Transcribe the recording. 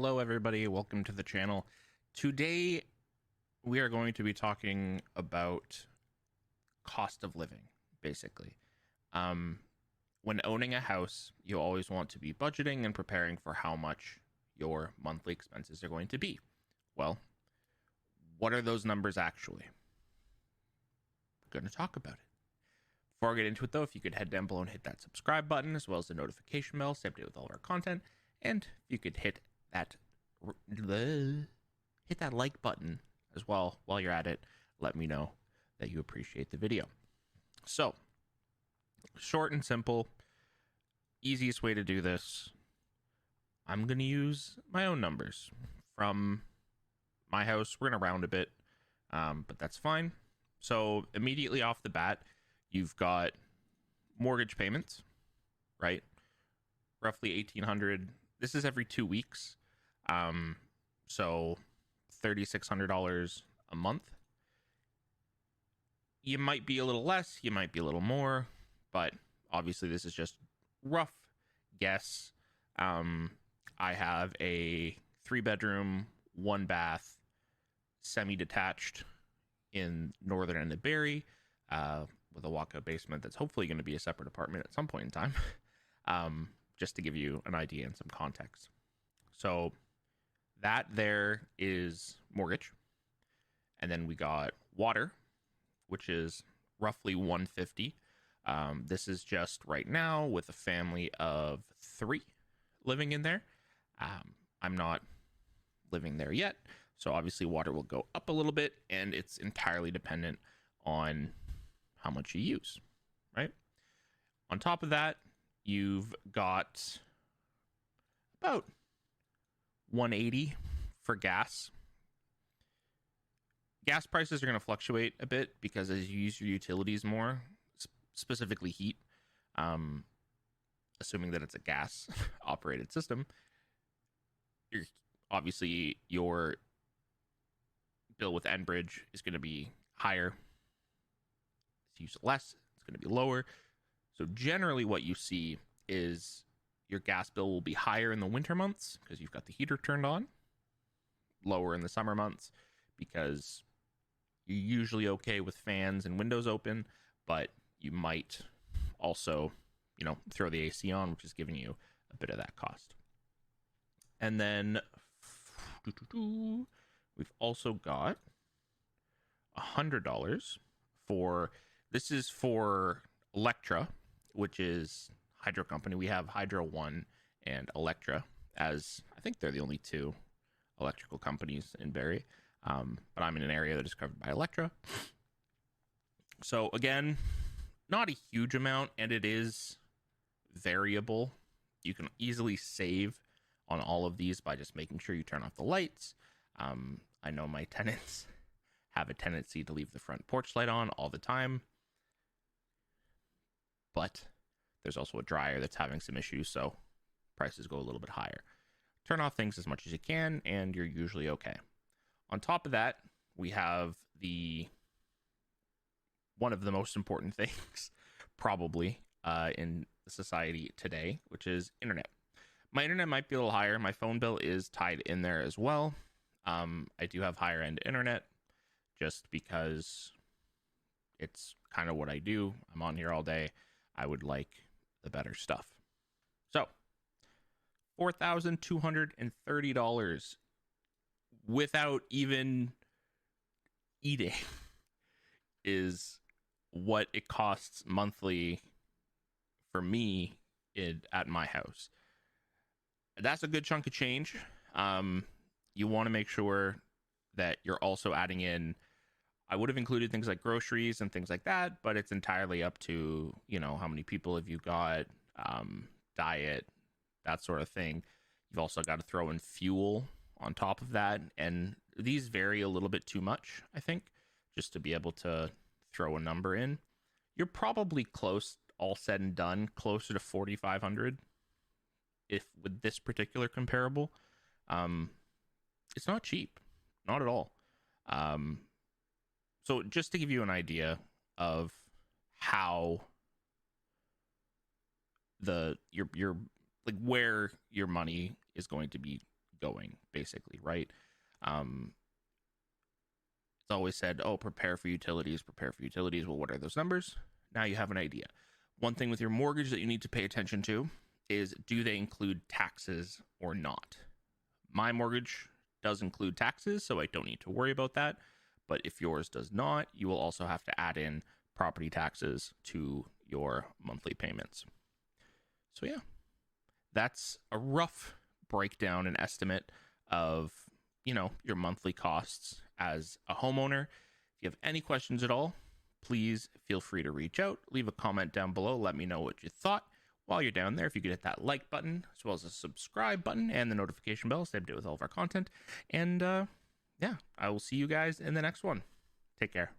Hello, everybody. Welcome to the channel. Today, we are going to be talking about cost of living, basically. Um, when owning a house, you always want to be budgeting and preparing for how much your monthly expenses are going to be. Well, what are those numbers actually? We're going to talk about it. Before I get into it, though, if you could head down below and hit that subscribe button, as well as the notification bell, stay updated with all of our content, and if you could hit that like button as well while you're at it, let me know that you appreciate the video. So, short and simple, easiest way to do this, I'm going to use my own numbers from my house. We're going to round a bit, but that's fine. So, immediately off the bat, you've got mortgage payments, right? Roughly $1,800. This is every 2 weeks. So $3,600 a month. You might be a little less, you might be a little more, but obviously this is just rough guess. I have a 3-bedroom, 1-bath, semi-detached in northern end of Barrie, with a walkout basement that's hopefully going to be a separate apartment at some point in time, just to give you an idea and some context. So that there is mortgage. And then we got water, which is roughly $150. This is just right now with a family of 3 living in there. I'm not living there yet, so obviously water will go up a little bit, and it's entirely dependent on how much you use, right? On top of that, you've got about $180 for gas. Gas prices are going to fluctuate a bit because as you use your utilities more, specifically heat, assuming that it's a gas operated system, obviously your bill with Enbridge is going to be higher. If you use less, it's going to be lower. So generally what you see is your gas bill will be higher in the winter months because you've got the heater turned on, lower in the summer months because you're usually okay with fans and windows open, but you might also, throw the AC on, which is giving you a bit of that cost. And then we've also got $100 for, this is for Electra, which is Hydro Company. We have Hydro One and Electra, as I think they're the only 2 electrical companies in Barrie. But I'm in an area that is covered by Electra. So again, not a huge amount, and it is variable. You can easily save on all of these by just making sure you turn off the lights. I know my tenants have a tendency to leave the front porch light on all the time, but there's also a dryer that's having some issues, so prices go a little bit higher. Turn off things as much as you can, and you're usually okay. On top of that, we have one of the most important things, probably, in society today, which is internet. My internet might be a little higher. My phone bill is tied in there as well. I do have higher end internet just because it's kind of what I do. I'm on here all day. I would like the better stuff. So, $4,230 without even eating is what it costs monthly for me at my house. That's a good chunk of change. You want to make sure that you're also adding in, I would have included things like groceries and things like that, but it's entirely up to, how many people have you got, diet, that sort of thing. You've also got to throw in fuel on top of that, and these vary a little bit too much, I think, just to be able to throw a number in. You're probably close, all said and done, closer to 4,500 if with this particular comparable. It's not cheap, not at all. So just to give you an idea of how your like where your money is going to be going, basically, right? It's always said, oh, prepare for utilities, prepare for utilities. Well, what are those numbers? Now you have an idea. One thing with your mortgage that you need to pay attention to is, do they include taxes or not? My mortgage does include taxes, so I don't need to worry about that. But if yours does not, you will also have to add in property taxes to your monthly payments. So yeah, that's a rough breakdown and estimate of, your monthly costs as a homeowner. If you have any questions at all, please feel free to reach out, leave a comment down below, let me know what you thought. While you're down there, if you could hit that like button, as well as the subscribe button and the notification bell, stay up to date with all of our content. And yeah, I will see you guys in the next one. Take care.